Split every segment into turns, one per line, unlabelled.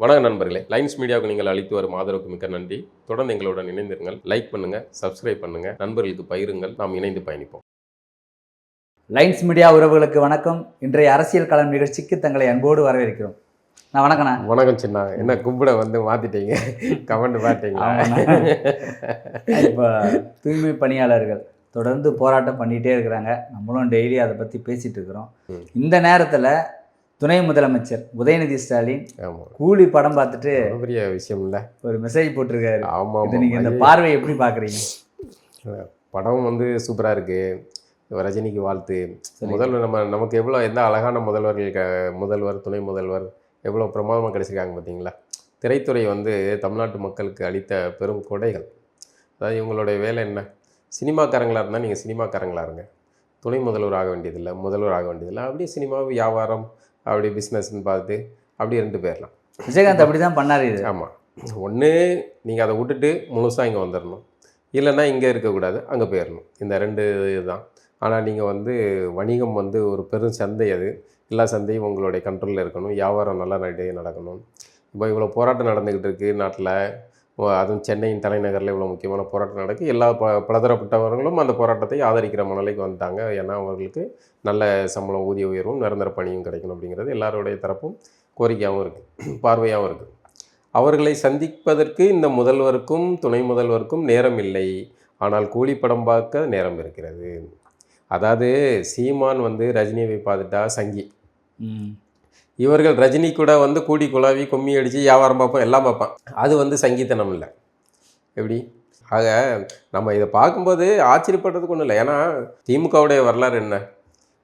வணக்கம் நண்பர்களே, லைன்ஸ் மீடியாவுக்கு நீங்கள் அளித்து வரும் ஆதரவுக்கு மிக்க நன்றி. தொடர்ந்து எங்களுடன் இணைந்திருங்கள். லைக் பண்ணுங்க, சப்ஸ்கிரைப் பண்ணுங்க, நண்பர்களுக்கு பகிருங்கள். நாம் இணைந்து பயணிப்போம்.
லைன்ஸ் மீடியா உறவுகளுக்கு வணக்கம். இன்றைய அரசியல் களம் நிகழ்ச்சிக்கு தங்களை அன்போடு வரவேற்கிறோம். நான் வணக்கண்ணா.
வணக்கம் சின்ன. என்ன கும்பிட வந்து மாத்திட்டீங்க, கமெண்ட் பார்த்தீங்களா?
இப்போ தூய்மை பணியாளர்கள் தொடர்ந்து போராட்டம் பண்ணிகிட்டே இருக்கிறாங்க. நம்மளும் டெய்லி அதை பற்றி பேசிகிட்டு இருக்கிறோம். இந்த நேரத்தில் துணை முதலமைச்சர் உதயநிதி ஸ்டாலின் கூலி படம் பார்த்துட்டு
பெரிய விஷயம் இல்லை, ஒரு
மெசேஜ் போட்டிருக்காரு.
ஆமாம்,
இது நீங்கள் இந்த பார்வை எப்படி பார்க்குறீங்க?
படம் வந்து சூப்பராக இருக்குது. ரஜினிக்கு வாழ்த்து. முதல்வர் நமக்கு எவ்வளோ எந்த அழகான முதல்வர் துணை முதல்வர் எவ்வளோ பிரமாதமாக கிடைச்சிருக்காங்க பார்த்தீங்களா? திரைத்துறை வந்து தமிழ்நாட்டு மக்களுக்கு அளித்த பெரும் கொடைகள். அதாவது இவங்களுடைய வேலை என்ன? சினிமாக்காரங்களாக இருந்தால் நீங்கள் சினிமாக்காரங்களாக இருங்க, துணை முதல்வர் ஆக வேண்டியதில்லை, முதல்வர் ஆக வேண்டியதில்லை. அப்படியே சினிமா வியாபாரம் அப்படி பிஸ்னஸ்ன்னு பார்த்து அப்படியே ரெண்டு பேர்லாம்.
விஜயகாந்த் அப்படி தான் பண்ணார். இது
ஆமாம், ஒன்று நீங்கள் அதை விட்டுட்டு முழுசாக இங்கே வந்துடணும், இல்லைன்னா இங்கே இருக்கக்கூடாது, அங்கே போயிடணும். இந்த ரெண்டு இதுதான். ஆனால் நீங்கள் வந்து வணிகம் வந்து ஒரு பெரும் சந்தை, அது எல்லா சந்தையும் உங்களுடைய கண்ட்ரோலில் இருக்கணும், வியாபாரம் நல்லா நடக்கணும். இப்போ இவ்வளோ போராட்டம் நடந்துக்கிட்டு இருக்குது நாட்டில், அதுவும் சென்னையின் தலைநகரில் இவ்வளோ முக்கியமான போராட்டம் நடக்குது. எல்லா பலதரப்பட்டவர்களும் அந்த போராட்டத்தை ஆதரிக்கிற மனநிலைக்கு வந்துட்டாங்க. ஏன்னா அவர்களுக்கு நல்ல சம்பளம், ஊதிய உயர்வும் நிரந்தர பணியும் கிடைக்கணும் அப்படிங்கிறது எல்லாருடைய தரப்பும் கோரிக்கையாகவும் இருக்குது, பார்வையாகவும் இருக்குது. அவர்களை சந்திப்பதற்கு இந்த முதல்வருக்கும் துணை முதல்வருக்கும் நேரம் இல்லை, ஆனால் கூலி படம் பார்க்க நேரம் இருக்கிறது. அதாவது சீமான் வந்து ரஜினியை பார்த்துட்டா சங்கி, இவர்கள் ரஜினி கூட வந்து கூடி குழாவி கும்மி அடித்து வியாபாரம் பார்ப்போம், எல்லாம் பார்ப்பான். அது வந்து சங்கீதனம் இல்லை. எப்படி? ஆக நம்ம இதை பார்க்கும்போது ஆச்சரியப்படுறதுக்கு ஒன்றும் இல்லை. ஏன்னா திமுகவுடைய வரலாறு என்ன?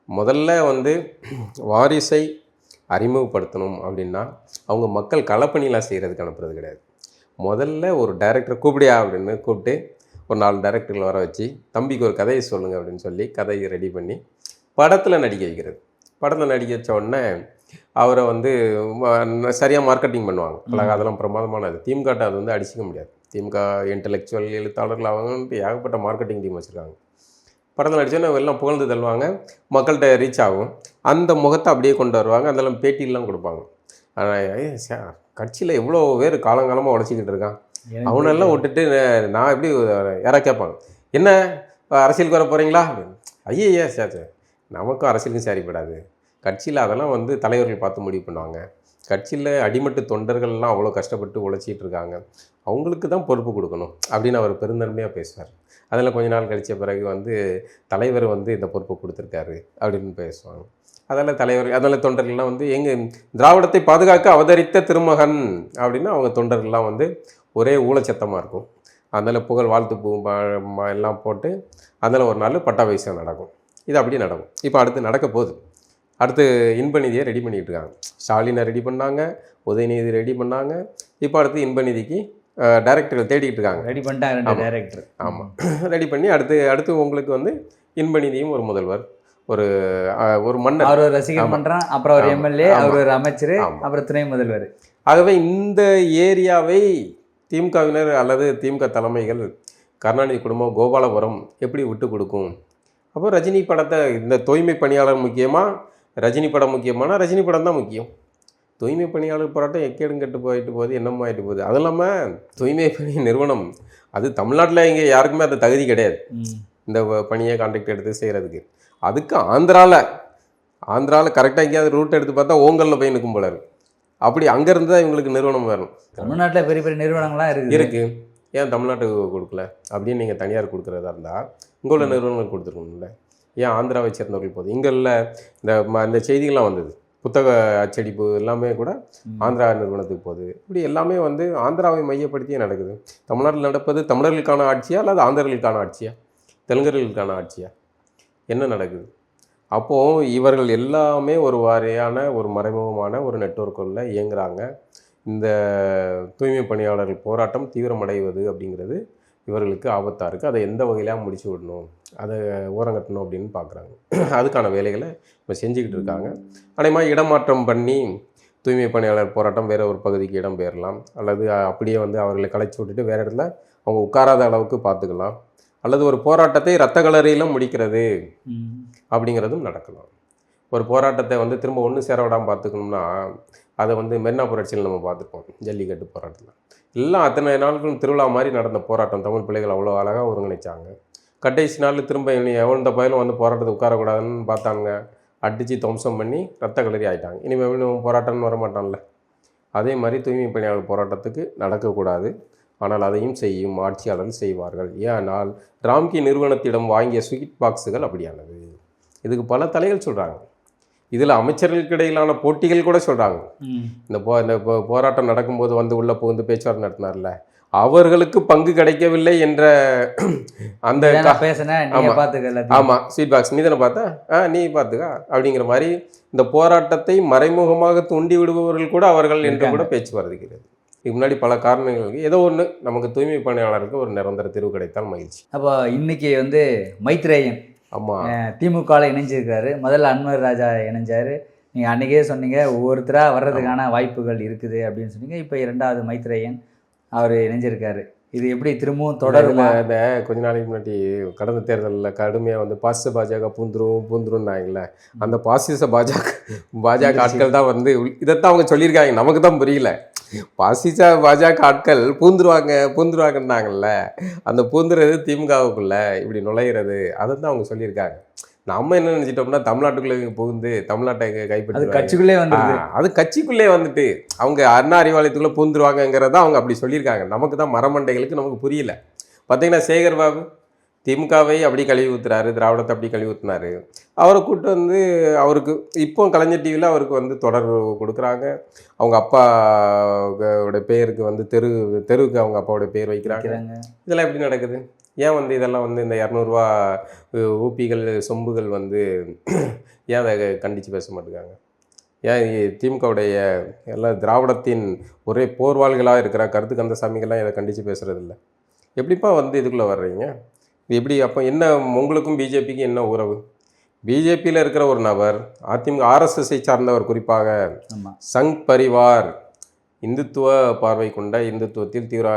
முதல்ல வந்து வாரிசை அறிமுகப்படுத்தணும் அப்படின்னா அவங்க மக்கள் களப்பணிலாம் செய்கிறதுக்கு அனுப்புறது கிடையாது. முதல்ல ஒரு டைரக்டர் கூப்பிடியா அப்படின்னு கூப்பிட்டு ஒரு 4 டைரக்டர்கள் வர வச்சு, தம்பிக்கு ஒரு கதையை சொல்லுங்கள் அப்படின்னு சொல்லி கதையை ரெடி பண்ணி படத்தில் நடிக்க வைக்கிறது. படத்தில் நடிக்க வச்ச உடனே அவரை வந்து சரியாக மார்க்கெட்டிங் பண்ணுவாங்க. அழகாக அதெல்லாம் பிரமாதமானது. திமுகட்ட அது வந்து அடிச்சிக்க முடியாது. திமுக இன்டெலெக்சுவல் எழுத்தாளர்கள் அவங்கன்ட்டு ஏகப்பட்ட மார்க்கெட்டிங் டீம் வச்சுருக்காங்க. படத்தில் நடித்தோன்னா எல்லாம் புகழ்ந்து தள்ளுவாங்க, மக்கள்கிட்ட ரீச் ஆகும். அந்த முகத்தை அப்படியே கொண்டு வருவாங்க, அதெல்லாம் பேட்டிலாம் கொடுப்பாங்க. ஆனால் கட்சியில் எவ்வளோ பேர் காலங்காலமாக உழைச்சிக்கிட்டு இருக்கான், அவனெல்லாம் விட்டுட்டு நான் எப்படி யாராவது கேட்பாங்க, என்ன அரசியலுக்கு வர போகிறீங்களா? ஐயே சார், நமக்கும் அரசியலுக்கும் சரிப்படாது. கட்சியில் அதெல்லாம் வந்து தலைவர்கள் பார்த்து முடிவு பண்ணுவாங்க. கட்சியில் அடிமட்டு தொண்டர்கள்லாம் அவ்வளோ கஷ்டப்பட்டு உழைச்சிட்டு இருக்காங்க, அவங்களுக்கு தான் பொறுப்பு கொடுக்கணும் அப்படின்னு அவர் பெருந்தன்மையாக பேசுவார். அதில் கொஞ்ச நாள் கழித்த பிறகு வந்து தலைவர் வந்து இந்த பொறுப்பை கொடுத்துருக்காரு அப்படின்னு பேசுவாங்க. அதனால் தொண்டர்கள்லாம் வந்து எங்கள் திராவிடத்தை பாதுகாக்க அவதரித்த திருமகன் அப்படின்னு அவங்க தொண்டர்கள்லாம் வந்து ஒரே ஊழச்சத்தமாக இருக்கும். அதனால் புகழ் வாழ்த்து பூ எல்லாம் போட்டு அதனால் ஒரு நாள் பட்டாபிஷேகம் நடக்கும். இது அப்படி நடக்கும். இப்போ அடுத்து நடக்க போகுது. அடுத்து இன்பநிதியை ரெடி பண்ணிகிட்டு இருக்காங்க. ஸ்டாலினை ரெடி பண்ணாங்க, உதயநிதி ரெடி பண்ணாங்க. இப்போ அடுத்து இன்பநிதிக்கு டைரக்டர்கள் தேடிக்கிட்டு இருக்காங்க.
ரெடி பண்ணிட்டாங்க டைரக்டர்.
ஆமாம், ரெடி பண்ணி அடுத்து உங்களுக்கு வந்து இன்பநிதியும் ஒரு முதல்வர், ஒரு மன்னர்,
அவர் ஒரு ரசிகர் பண்ணுறான், அப்புறம் ஒரு எம்எல்ஏ, அவர் ஒரு அமைச்சர், அப்புறம் துணை முதல்வர்.
ஆகவே இந்த ஏரியாவை திமுகவினர் அல்லது திமுக தலைமைகள், கருணாநிதி குடும்பம், கோபாலபுரம் எப்படி விட்டு கொடுக்கும்? அப்போ ரஜினி படத்தை, இந்த தூய்மை பணியாளர் முக்கியமாக, ரஜினி படம் முக்கியமான, ரஜினி படம் தான் முக்கியம். தூய்மை பணியாளர் போராட்டம் எக்கேடும் கெட்டு போயிட்டு போகுது, என்னமோ ஆகிட்டு போகுது. அது இல்லாமல் தூய்மை பணி நிறுவனம் அது தமிழ்நாட்டில் இங்கே யாருக்குமே அந்த தகுதி கிடையாது, இந்த பணியை கான்ட்ராக்ட் எடுத்து செய்கிறதுக்கு. அதுக்கு ஆந்திராவில் கரெக்டாக எங்கேயாவது ரூட் எடுத்து பார்த்தா ஓங்கலில் போய் நிற்கும் போல இருக்குது. அப்படி அங்கேருந்து தான் இவங்களுக்கு நிறுவனம் வரணும்.
தமிழ்நாட்டில் பெரிய பெரிய நிறுவனங்கள்லாம் இருக்குது.
ஏன் தமிழ்நாட்டுக்கு கொடுக்கல? அப்படின்னு நீங்கள் தனியார் கொடுக்குறதா இருந்தால் உங்களோட நிறுவனங்கள் கொடுத்துருக்கணும்ல. ஏன் ஆந்திராவை சேர்ந்தவர்கள் போதும்? இங்கே இல்லை, இந்த செய்திகள்லாம் வந்தது, புத்தக அச்சடிப்பு எல்லாமே கூட ஆந்திரா நிறுவனத்துக்கு போகுது. இப்படி எல்லாமே வந்து ஆந்திராவை மையப்படுத்தியே நடக்குது. தமிழ்நாட்டில் நடப்பது தமிழர்களுக்கான ஆட்சியா அல்லது ஆந்திரர்களுக்கான ஆட்சியா, தெலுங்கர்களுக்கான ஆட்சியா, என்ன நடக்குது? அப்போது இவர்கள் எல்லாமே ஒரு வாரியான ஒரு மறைமுகமான ஒரு நெட்வொர்க்குள்ள இயங்குகிறாங்க. இந்த தூய்மை பணியாளர்கள் போராட்டம் தீவிரமடைவது அப்படிங்கிறது இவர்களுக்கு ஆபத்தாக இருக்குது. அதை எந்த வகையிலாம் முடிச்சு விடணும், அதை ஓரங்கட்டணும் அப்படின்னு பார்க்குறாங்க. அதுக்கான வேலைகளை இப்போ செஞ்சுக்கிட்டு இருக்காங்க. அதேமாதிரி இடமாற்றம் பண்ணி தூய்மை பணியாளர் போராட்டம் வேறு ஒரு பகுதிக்கு இடம் பெயரலாம், அல்லது அப்படியே வந்து அவர்களை கலைச்சி விட்டுட்டு வேறு இடத்துல அவங்க உட்காராத அளவுக்கு பார்த்துக்கலாம், அல்லது ஒரு போராட்டத்தை இரத்த கலரியிலும் முடிக்கிறது அப்படிங்கிறதும் நடக்கலாம். ஒரு போராட்டத்தை வந்து திரும்ப ஒன்று சேர விடாமல் பார்த்துக்கணும்னா அதை வந்து மெரினா புரட்சியில் நம்ம பார்த்துருப்போம், ஜல்லிக்கட்டு போராட்டத்தில். எல்லாம் அத்தனை நாட்களும் திருவிழா மாதிரி நடந்த போராட்டம் தமிழ் பிள்ளைகள் அவ்வளோ அழகாக ஒருங்கிணைச்சாங்க. கடைசி நாள் திரும்ப இனி எவன் பயிலும் வந்து போராட்டத்தை உட்காரக்கூடாதுன்னு பார்த்தாங்க, அடித்து துவம்சம் பண்ணி ரத்த கலரி ஆகிட்டாங்க. இனிமேல் போராட்டம்னு வரமாட்டான்ல. அதே மாதிரி தூய்மை பணியாளர் போராட்டத்துக்கு நடக்கக்கூடாது, ஆனால் அதையும் செய்யும் ஆட்சியாளர்கள் செய்வார்கள். ஏனால் ராம்கி நிறுவனத்திடம் வாங்கிய ஸ்வீட் பாக்ஸுகள் அப்படியானது. இதுக்கு பல தலைகள் சொல்கிறாங்க. இதில் அமைச்சர்களுக்கு இடையிலான போட்டிகள் கூட சொல்கிறாங்க. இந்த போராட்டம் நடக்கும்போது வந்து உள்ளே புகுந்து பேச்சுவார்த்தை நடத்தினார்ல, அவர்களுக்கு பங்கு கிடைக்கவில்லை என்ற அந்த ஆமாம் ஸ்வீட் பாக்ஸ் நீ தானே பார்த்தா நீ பார்த்துக்கா அப்படிங்கிற மாதிரி இந்த போராட்டத்தை மறைமுகமாக தூண்டி விடுபவர்கள் கூட அவர்கள் என்று கூட பேச்சு வருகிறது. இதுக்கு முன்னாடி பல காரணங்களுக்கு ஏதோ ஒன்று நமக்கு தூய்மை பணியாளருக்கு ஒரு நிரந்தர தீர்வு கிடைத்தால் மகிழ்ச்சி.
அப்போ இன்னைக்கு வந்து மைத்ரேயன்
ஆமாம்
திமுகவில் இணைஞ்சிருக்காரு. முதல்ல அன்வர் ராஜா இணைஞ்சார். நீங்கள் அன்றைக்கே சொன்னீங்க ஒவ்வொருத்தராக வர்றதுக்கான வாய்ப்புகள் இருக்குது அப்படின்னு சொன்னீங்க. இப்போ 2வது மைத்ரேயன் அவர் இணைஞ்சிருக்காரு. இது எப்படி திரும்பவும் தொடருமா?
இந்த கொஞ்ச நாளைக்கு முன்னாடி கடந்த தேர்தலில் கடுமையாக வந்து பாசிச பாஜக பூந்துருன்னாங்கல்ல, அந்த பாசிச பாஜக ஆட்கள் தான் வந்து இதைத்தான் அவங்க சொல்லியிருக்காங்க. நமக்கு தான் புரியல. பாசிச பாஜக ஆட்கள் பூந்துருவாங்கன்னாங்கல்ல, அந்த பூந்துறது திமுகவுக்குள்ள இப்படி நுழையிறது அதை தான் அவங்க சொல்லியிருக்காங்க. நம்ம என்ன நினச்சிட்டோம்னா தமிழ்நாட்டுக்குள்ளே புகுந்து தமிழ்நாட்டை கைப்பற்றி
கட்சிக்குள்ளே வந்து
அது கட்சிக்குள்ளே வந்துட்டு அவங்க அண்ணா அறிவாலயத்துக்குள்ளே பூந்துருவாங்கங்கிறத அவங்க அப்படி சொல்லியிருக்காங்க. நமக்கு தான் மரமண்டைகளுக்கு நமக்கு புரியல. பார்த்தீங்கன்னா சேகர் பாபு திமுகவை அப்படி கழுவி ஊற்றுறாரு, திராவிடத்தை அப்படி கழுவி ஊற்றுனாரு. அவரை கூப்பிட்டு வந்து அவருக்கு இப்போ கலைஞர் டிவியில் அவருக்கு வந்து தொடர்பு கொடுக்குறாங்க. அவங்க அப்பாவோட பேருக்கு வந்து தெருவுக்கு அவங்க அப்பாவோட பேர் வைக்கிறாங்க. இதெல்லாம் எப்படி நடக்குது? ஏன் வந்து இதெல்லாம் வந்து இந்த 200 ரூபா ஊப்பிகள் சொம்புகள் வந்து ஏன் அதை கண்டித்து பேச மாட்டேங்காங்க? ஏன் திமுகவுடைய எல்லாம் திராவிடத்தின் ஒரே போர்வாள்களாக இருக்கிற கருத்து கந்தசாமிகள்லாம் இதை கண்டித்து பேசுகிறதில்ல. எப்படிப்பா வந்து இதுக்குள்ளே வர்றீங்க? இது எப்படி? அப்போ என்ன உங்களுக்கும் பிஜேபிக்கும் என்ன உறவு? பிஜேபியில் இருக்கிற ஒரு நபர் அதிமுக ஆர்எஸ்எஸ்ஐ சார்ந்தவர், குறிப்பாக சங் பரிவார் இந்துத்துவ பார்வை கொண்ட இந்துத்துவத்தில் தீவிர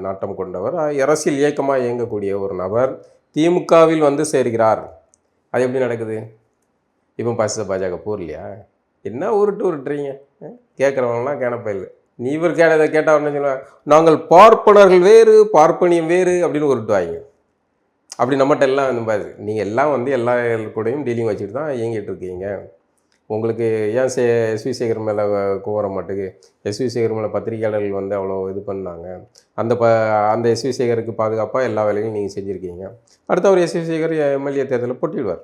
நாட்டம் கொண்டவர், அரசியல் இயக்கமாக இயங்கக்கூடிய ஒரு நபர் திமுகவில் வந்து சேர்கிறார். அது எப்படி நடக்குது? இப்போ பாசிச பாஜக போர்லையா? என்ன உருட்டுறீங்க? கேட்குறவங்களாம் கேனப்பயில்லை. நீ இவர் கேட்டால் என்ன சொல்லுவாங்க, நாங்கள் பார்ப்பனர்கள் வேறு பார்ப்பனியம் வேறு அப்படின்னு உருட்டுவாங்க. அப்படி நம்மகிட்ட எல்லாம் இந்த மாதிரி நீங்கள் எல்லாம் வந்து எல்லா கூடையும் டீலிங் வச்சுட்டு தான் இயங்கிட்டு இருக்கீங்க. உங்களுக்கு ஏன் எஸ்வி சேகர் மேலே கோவர மாட்டுக்கு? எஸ்வி சேகர் மேலே பத்திரிகையாளர்கள் வந்து அவ்வளோ இது பண்ணாங்க. அந்த எஸ்வி சேகருக்கு பாதுகாப்பாக எல்லா வேலையும் நீங்கள் செஞ்சுருக்கீங்க. அடுத்து அவர் எஸ்வி சேகர் எம்எல்ஏ தேர்தலில் போட்டிடுவார்.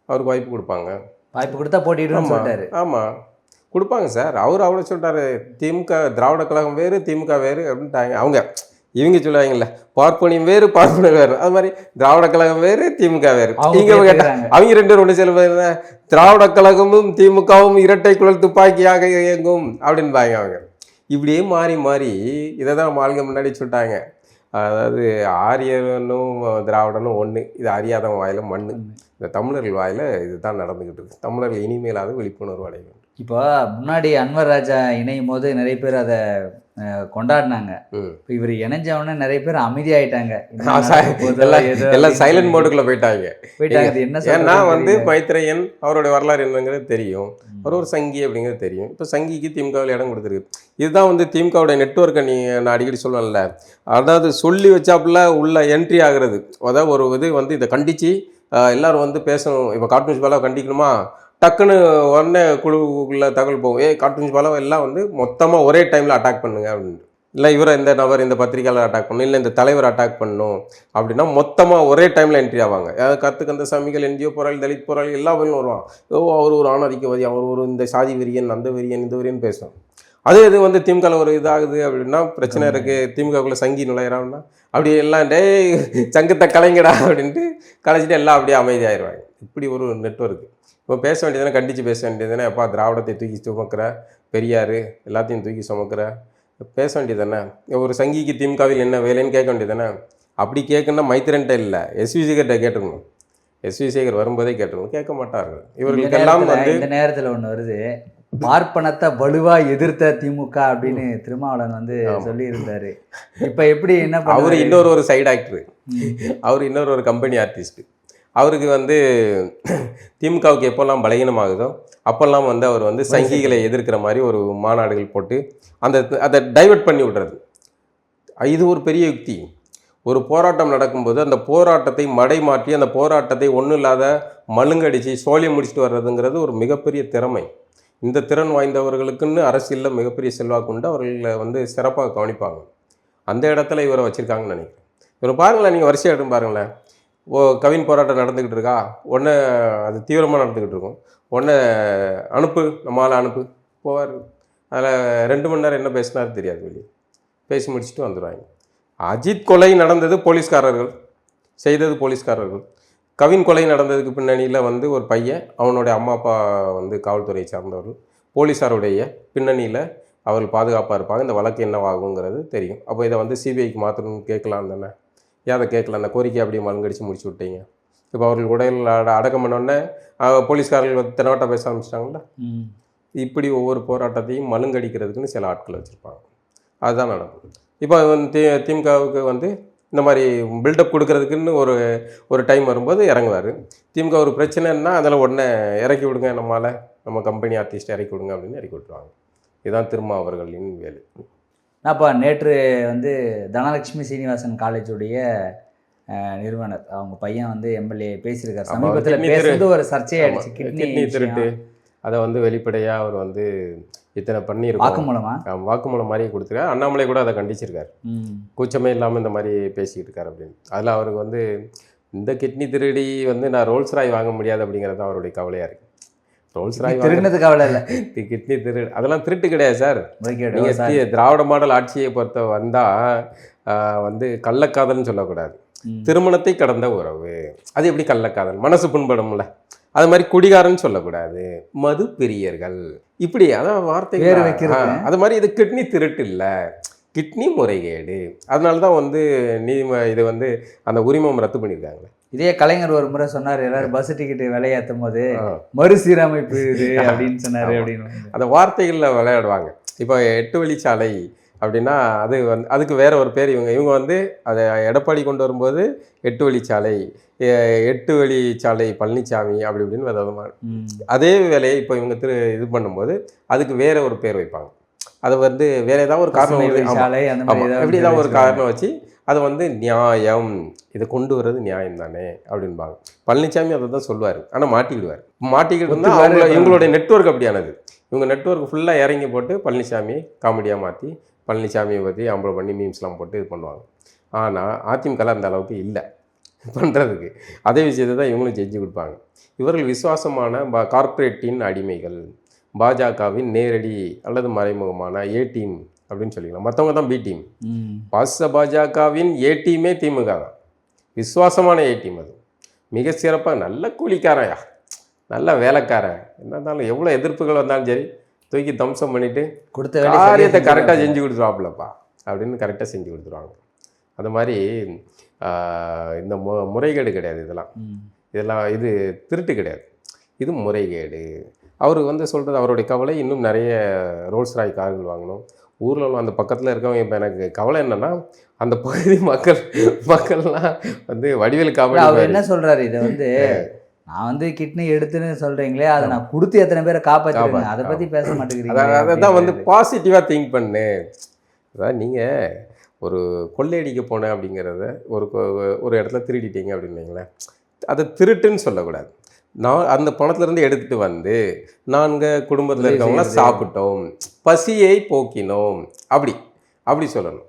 அவருக்கு வாய்ப்பு கொடுப்பாங்க.
வாய்ப்பு கொடுத்தா போட்டிடுவான்னு சொல்லிட்டாரு.
ஆமாம் கொடுப்பாங்க சார். அவர் அவ்வளோ சொல்லிட்டாரு, திமுக திராவிட கழகம் வேறு திமுக வேறு அப்படின்ட்டாங்க. இவங்க சொல்லுவாங்கல்ல, பார்ப்பனியம் வேறு பார்ப்பனர் வேறு, அது மாதிரி திராவிட கழகம் வேறு திமுக வேறு. இங்கே கேட்டாங்க அவங்க 2 பேரும் ஒன்று சொல்லுவாங்க, திராவிட கழகமும் திமுகவும் இரட்டை குழல் துப்பாக்கியாக இயங்கும் அப்படின்பாங்க அவங்க. இப்படியே மாறி மாறி இதை தான் நம்ம ஆளுங்க முன்னாடி சொல்லிட்டாங்க. அதாவது ஆரியனும் திராவிடனும் ஒன்று, இது அறியாதவன் வாயில் மண். இந்த தமிழர்கள் வாயில் இது தான் நடந்துக்கிட்டு இருக்கு. தமிழர்கள் இனிமேலாவது விழிப்புணர்வு அடைய வேண்டும்.
இப்போ முன்னாடி அன்வர் ராஜா இணையும் போது நிறைய பேர் அதை கொண்டாடினாங்க. இப்போ இவர் இணைஞ்சவொடனே நிறைய பேர் அமைதியாயிட்டாங்க,
எல்லாம் சைலண்ட் மோடுக்குள்ளே போயிட்டாங்க.
என்ன
ஏன்னா வந்து மைத்ரேயன் அவருடைய வரலாறு என்னங்கிறது தெரியும், அவர் ஒரு சங்கி அப்படிங்கிறது தெரியும். இப்போ சங்கிக்கு திமுகவில் இடம் கொடுத்துருக்கு. இதுதான் வந்து திமுகவுடைய நெட்வொர்க்கை நான் அடிக்கடி சொல்லுவேன்ல, அதாவது சொல்லி வச்சாப்புல உள்ள என்ட்ரி ஆகுறது. அதாவது ஒரு இது வந்து இதை கண்டித்து எல்லோரும் வந்து பேசணும். இப்போ கார்ட்டூன்ஸ் பாலாவை கண்டிக்கணுமா, டக்குன்னு உடனே குழுக்குள்ளே தகவல் போகும், கார்ட்டூன்ஸ் பாலாவை எல்லாம் வந்து மொத்தமாக ஒரே டைமில் அட்டாக் பண்ணுங்க அப்படின்ட்டு. இல்லை இவரை இந்த நபர் இந்த பத்திரிகையாளர் அட்டாக் பண்ணணும், இல்லை இந்த தலைவர் அட்டாக் பண்ணணும் அப்படின்னா மொத்தமாக ஒரே டைமில் என்ட்ரி ஆவாங்க. அதாவது கருத்து கந்தசாமிகள், என்ஜிஓ போராளி, தலித் போராளி எல்லா வரையும் வருவாங்க. அவர் ஒரு ஆணாதிக்கவாதி, அவர் ஒரு இந்த சாதி வெறியன், அந்த வெறியன், இந்த வெறியன் பேசுவோம். அதே இது வந்து திமுகவில் ஒரு இதாகுது அப்படின்னா பிரச்சனை இருக்குது, திமுகவுக்குள்ளே சங்கி நுழையிறான்னா அப்படியே எல்லாம் சங்கத்தை கலைங்கடா அப்படின்ட்டு கலைச்சிட்டு எல்லாம் அப்படியே அமைதியாகிடுவாங்க. இப்படி ஒரு நெட்வொர்க்கு. இப்போ பேச வேண்டியதுனா கண்டித்து பேச வேண்டியதுதானே, எப்பா திராவிடத்தை தூக்கி சுமக்கிற, பெரியார் எல்லாத்தையும் தூக்கி சுமக்கிற, பேச வேண்டியது தானே. ஒரு சங்கிக்கு திமுகவில் என்ன வேலைன்னு கேட்க வேண்டியது தானே. அப்படி கேட்கணுன்னா மைத்திரன்ட்ட இல்லை, எஸ்வி சேகர்கிட்ட கேட்டுக்கணும். எஸ்வி சேகர் வரும்போதே கேட்டுக்கணும், கேட்க மாட்டார்கள். இவர்களுக்கு எல்லாம் வந்து
இந்த நேரத்தில் ஒன்று வருது, பார்ப்பனத்தை வலுவா எதிர்த்த திமுக அப்படின்னு திருமாவளவன் வந்து சொல்லியிருந்தாரு. இப்போ எப்படி என்ன,
அவர் இன்னொரு சைடு ஆக்டர், அவர் இன்னொரு கம்பெனி ஆர்டிஸ்ட். அவருக்கு வந்து திமுகவுக்கு எப்போல்லாம் பலகீனமாகுதோ அப்போல்லாம் வந்து அவர் வந்து சங்கிகளை எதிர்க்கிற மாதிரி ஒரு மாநாடுகள் போட்டு அதை டைவர்ட் பண்ணி விடுறது. இது ஒரு பெரிய யுக்தி. ஒரு போராட்டம் நடக்கும்போது அந்த போராட்டத்தை மடை மாற்றி அந்த போராட்டத்தை ஒன்றும் இல்லாத மழுங்கடிச்சு சோழியம் முடிச்சுட்டு வர்றதுங்கிறது ஒரு மிகப்பெரிய திறமை. இந்த திறன் வாய்ந்தவர்களுக்குன்னு அரசியலில் மிகப்பெரிய செல்வாக்கு உண்டு. அவர்களை வந்து சிறப்பாக கவனிப்பாங்க. அந்த இடத்துல இவரை வச்சுருக்காங்கன்னு நினைக்கிறேன். இவரை பாருங்களேன், நீங்கள் வரிசையாக எடுத்து பாருங்களேன். கவின் போராட்டம் நடந்துக்கிட்டு இருக்கா, ஒன்று அது தீவிரமாக நடந்துக்கிட்டு இருக்கும், ஒன்று அனுப்பு நம்மளால் அனுப்பு போவார். அதில் 2 மணி நேரம் என்ன பேசினார் தெரியாது, வெளியே பேசி முடிச்சுட்டு வந்துடுவாங்க. அஜித் கொலை நடந்தது போலீஸ்காரர்கள் செய்தது போலீஸ்காரர்கள். கவின் கொலை நடந்ததுக்கு பின்னணியில் வந்து ஒரு பையன், அவனுடைய அம்மா அப்பா வந்து காவல்துறையை சார்ந்தவர்கள், போலீஸாருடைய பின்னணியில் அவர்கள் பாதுகாப்பாக இருப்பாங்க. இந்த வழக்கு என்னவாகுங்கிறது தெரியும். அப்போ இதை வந்து சிபிஐக்கு மாற்றணும்னு கேட்கலாம் தானே, ஏன் அதை கேட்கல? அந்த கோரிக்கை அப்படியே மழுங்கடிச்சு முடிச்சு விட்டீங்க. இப்போ அவர்கள் உடல் அடக்கம் பண்ணோடனே போலீஸ்காரர்கள் தெனாவட்டா பேச ஆரம்பிச்சிட்டாங்களா? இப்படி ஒவ்வொரு போராட்டத்தையும் மழுங்கடிக்கிறதுக்குன்னு சில ஆட்கள் வச்சுருப்பாங்க. அதுதான் நடக்கும். இப்போ வந்து திமுகவுக்கு வந்து இந்த மாதிரி பில்டப் கொடுக்கறதுக்குன்னு ஒரு டைம் வரும்போது இறங்குவார். திமுக ஒரு பிரச்சனைன்னா அதில் உடனே இறக்கி விடுங்க, நம்ம கம்பெனி ஆர்டிஸ்ட் இறக்கி விடுங்க அப்படின்னு இறக்கி விட்டுருவாங்க. இதுதான் திருமாவர்களின் வேலை.
அப்போ நேற்று வந்து தனலட்சுமி சீனிவாசன் காலேஜுடைய நிறுவனர், அவங்க பையன் வந்து எம்எல்ஏ பேசியிருக்காரு. சமீபத்தில் பேசுறது ஒரு சர்ச்சையாயிடுச்சு.
கிட்னி திருட்டு அதை வந்து வெளிப்படையாக அவர் வந்து இத்தனை பண்ணியிருக்கோம், வாக்குமூலம் மாதிரி கொடுத்துருக்காரு. அண்ணாமலை கூட அதை கண்டிச்சிருக்காரு. கூச்சமே இல்லாமல் இந்த மாதிரி பேசிக்கிட்டு இருக்காரு அப்படின்னு. அதில் அவருக்கு வந்து இந்த கிட்னி திருடி வந்து நான் ரோல்ஸ் ராய் வாங்க முடியாது அப்படிங்கிறது தான் அவருடைய கவலையாக இருக்குது. ரோல்ஸ் ராய்
திருடினது கவலை இல்லை,
கிட்னி திருடு அதெல்லாம் திருட்டு கிடையாது சார். நீங்கள் திராவிட மாடல் ஆட்சியை பொறுத்த வந்தால் வந்து கள்ளக்காதல்னு சொல்லக்கூடாது. திருமணத்தை கடந்த உறவு, அது எப்படி கள்ளக்காதல்? மனசு புண்படும்ல. அது மாதிரி குடிகாரன்னு சொல்லக்கூடாது, மது பிரியர்கள், இப்படி அதான் வார்த்தை அது மாதிரி. இது கிட்னி திருட்டு இல்லை, கிட்னி முறைகேடு. அதனால தான் வந்து இது வந்து அந்த உரிமம் ரத்து பண்ணியிருக்காங்களே.
இதே கலைஞர் ஒரு முறை சொன்னார், எல்லாரும் பஸ் டிக்கெட்டு விலையேற்றும் போது மறுசீரமைப்பு இது அப்படின்னு சொன்னார் அப்படின்னு.
அந்த வார்த்தைகளில் விளையாடுவாங்க. இப்போ 8 வழிச்சாலை அப்படின்னா அது வந்து அதுக்கு வேற ஒரு பேர். இவங்க வந்து அதை எடப்பாடி கொண்டு வரும்போது 8 வழிச்சாலை, 8 வழிச்சாலை பழனிசாமி அப்படி இப்படின்னு விதமாக. அதே வேலையை இப்போ இவங்க இது பண்ணும்போது அதுக்கு வேற ஒரு பேர் வைப்பாங்க. அதை வந்து வேற ஏதாவது ஒரு காரணம், எப்படி ஏதாவது ஒரு காரணம் வச்சு அதை வந்து நியாயம், இதை கொண்டு வர்றது நியாயம் தானே அப்படின்பாங்க. பழனிசாமி அதை தான் சொல்லுவார், ஆனால் மாட்டிக்கிட்டு இருந்தால் இவங்களுடைய நெட்வொர்க் அப்படியானது. இவங்க நெட்வொர்க் ஃபுல்லாக இறங்கி போட்டு பழனிசாமி காமெடியாக மாற்றி பழனிசாமியை பற்றி அம்பளை பண்ணி மீம்ஸ்லாம் போட்டு இது பண்ணுவாங்க. ஆனால் அதிமுக அந்த அளவுக்கு இல்லை பண்ணுறதுக்கு. அதே விஷயத்தை தான் இவங்களும் செஞ்சு கொடுப்பாங்க. இவர்கள் விசுவாசமான கார்ப்பரேட்டின் அடிமைகள், பாஜகவின் நேரடி அல்லது மறைமுகமான ஏ டீம் அப்படின்னு சொல்லிக்கலாம். மற்றவங்க தான் பி டீம். பாஜகவின் ஏ டீமே திமுக தான், விசுவாசமான ஏ டீம். அது மிக சிறப்பாக நல்ல கூலிக்காரன்யா, நல்ல வேலைக்காரன், என்ன இருந்தாலும் எவ்வளோ எதிர்ப்புகள் வந்தாலும் சரி தூக்கி தம்சம் பண்ணிவிட்டு கொடுத்த காரியத்தை கரெக்டாக செஞ்சு கொடுத்துருவாப்புலப்பா அப்படின்னு கரெக்டாக செஞ்சு கொடுத்துருவாங்க. அது மாதிரி இந்த முறைகேடு கிடையாது இதெல்லாம் இது திருட்டு கிடையாது, இது முறைகேடு. அவர் வந்து சொல்கிறது, அவருடைய கவலை இன்னும் நிறைய ரோல்ஸ் ராய் கார்கள் வாங்கணும். ஊரில் உள்ள அந்த பக்கத்தில் இருக்கவங்க, இப்போ எனக்கு கவலை என்னென்னா அந்த பகுதி மக்கள்லாம் வந்து வடிவேல் காமெடி.
அவர் என்ன சொல்கிறாரு, இதை வந்து நான் வந்து கிட்னி எடுத்துன்னு சொல்கிறீங்களே, அதை நான் கொடுத்து எத்தனை பேரை காப்பாற்றுவேன், அதை பற்றி பேச மாட்டேங்கிறீங்க.
அதை தான் வந்து பாசிட்டிவாக திங்க் பண்ணு. அதாவது நீங்கள் ஒரு கொள்ளையடிக்க போனேன் அப்படிங்கிறத ஒரு இடத்துல திருடிட்டீங்க அப்படின்னீங்களேன், அதை திருட்டுன்னு சொல்லக்கூடாது. நான் அந்த பணத்துலேருந்து எடுத்துகிட்டு வந்து நாங்கள் குடும்பத்தில் இருக்கவங்களாம் சாப்பிட்டோம், பசியை போக்கினோம், அப்படி சொல்லணும்.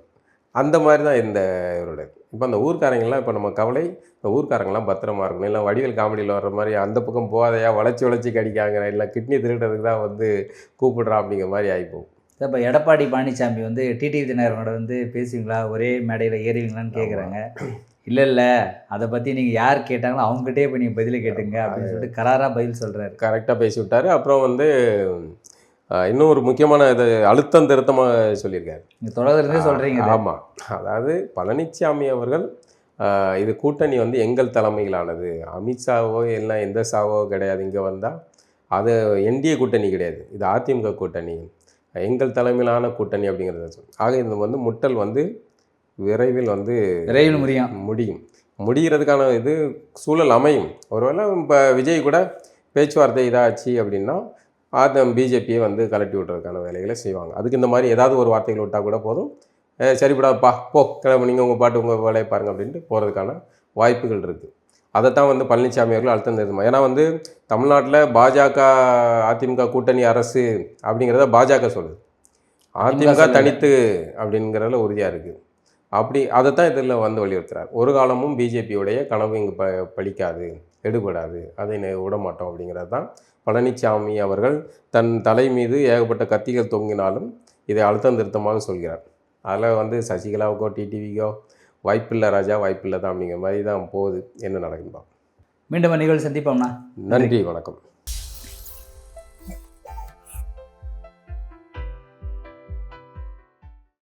அந்த மாதிரி தான் இந்த இவரோட. இப்போ அந்த ஊர்க்காரங்கெல்லாம், இப்போ நம்ம கவலை இந்த ஊர்க்காரங்கெல்லாம் பத்திரமா இருக்கணும். இல்லை வடிவேல் காமெடியில் வர்ற மாதிரி அந்த பக்கம் போதையா வளைச்சி கடிக்காங்க, இல்லை கிட்னி திருடுறதுக்கு தான் வந்து கூப்பிடுறான் அப்படிங்கிற மாதிரி ஆகிப்போம்.
இப்போ எடப்பாடி பழனிசாமி வந்து டிடிவி தினகரனோட வந்து பேசுவீங்களா, ஒரே மேடையில் ஏறுவீங்களான்னு கேட்குறாங்க. இல்லை அதை பற்றி நீங்கள் யார் கேட்டாங்களோ அவங்ககிட்டே போய் நீங்கள் பதிலை கேட்டுங்க அப்படின்னு சொல்லிட்டு கராராக பதில் சொல்கிறாரு.
கரெக்டாக பேசி விட்டார். அப்புறம் வந்து இன்னும் ஒரு முக்கியமான இது அழுத்தம் திருத்தமாக சொல்லியிருக்காரு.
நீங்கள் தொடர்ந்து சொல்கிறீங்க.
ஆமாம், அதாவது பழனிசாமி அவர்கள் இது கூட்டணி வந்து எங்கள் தலைமையிலானது, அமித்ஷாவோ எல்லாம் எந்த சாவோ கிடையாது, இங்கே வந்தால் அது என்டிஏ கூட்டணி கிடையாது, இது அதிமுக கூட்டணி, எங்கள் தலைமையிலான கூட்டணி அப்படிங்கிறத சொல்லு. ஆக இது வந்து முட்டல் வந்து விரைவில் முடியும். முடிகிறதுக்கான இது சூழல் அமையும். ஒருவேளை இப்போ விஜய் கூட பேச்சுவார்த்தை இதாச்சு அப்படின்னா அது பிஜேபியை வந்து கலட்டி விட்றதுக்கான வேலைகளை செய்வாங்க. அதுக்கு இந்த மாதிரி ஏதாவது ஒரு வார்த்தைகள் விட்டால் கூட போதும், சரிப்படாப்பா போ கிளம்பு, நீங்கள் உங்கள் பாட்டு உங்கள் வேலையை பாருங்கள் அப்படின்ட்டு போகிறதுக்கான வாய்ப்புகள் இருக்குது. அதைத்தான் வந்து பழனிசாமி அவர்கள் அழுத்தம் திருத்தமா. ஏன்னா வந்து தமிழ்நாட்டில் பாஜக அதிமுக கூட்டணி அரசு அப்படிங்கிறத பாஜக சொல்லுது, அதிமுக தனித்து அப்படிங்கிறதுல உறுதியாக இருக்குது. அப்படி அதைத்தான் இதில் வந்து வலியுறுத்துறார். ஒரு காலமும் பிஜேபியோடைய கனவு இங்கு பலிக்காது, எடுபடாது, அதை விட மாட்டோம் அப்படிங்கிறது தான் பழனிசாமி அவர்கள் தன் தலை மீது ஏகப்பட்ட கத்திகள் தொங்கினாலும் இதை அழுத்தம் திருத்தமாக சொல்கிறார். அதில் வந்து சசிகலாவுக்கோ டிடிவிக்கோ வாய்ப்பில்லை ராஜா, வாய்ப்பில்லை தான் அப்படிங்கிற மாதிரி தான் போகுது. என்ன நடக்குதுப்பா.
மீண்டும் நிகழ்வு சந்திப்போம்ண்ணா.
நன்றி, வணக்கம்.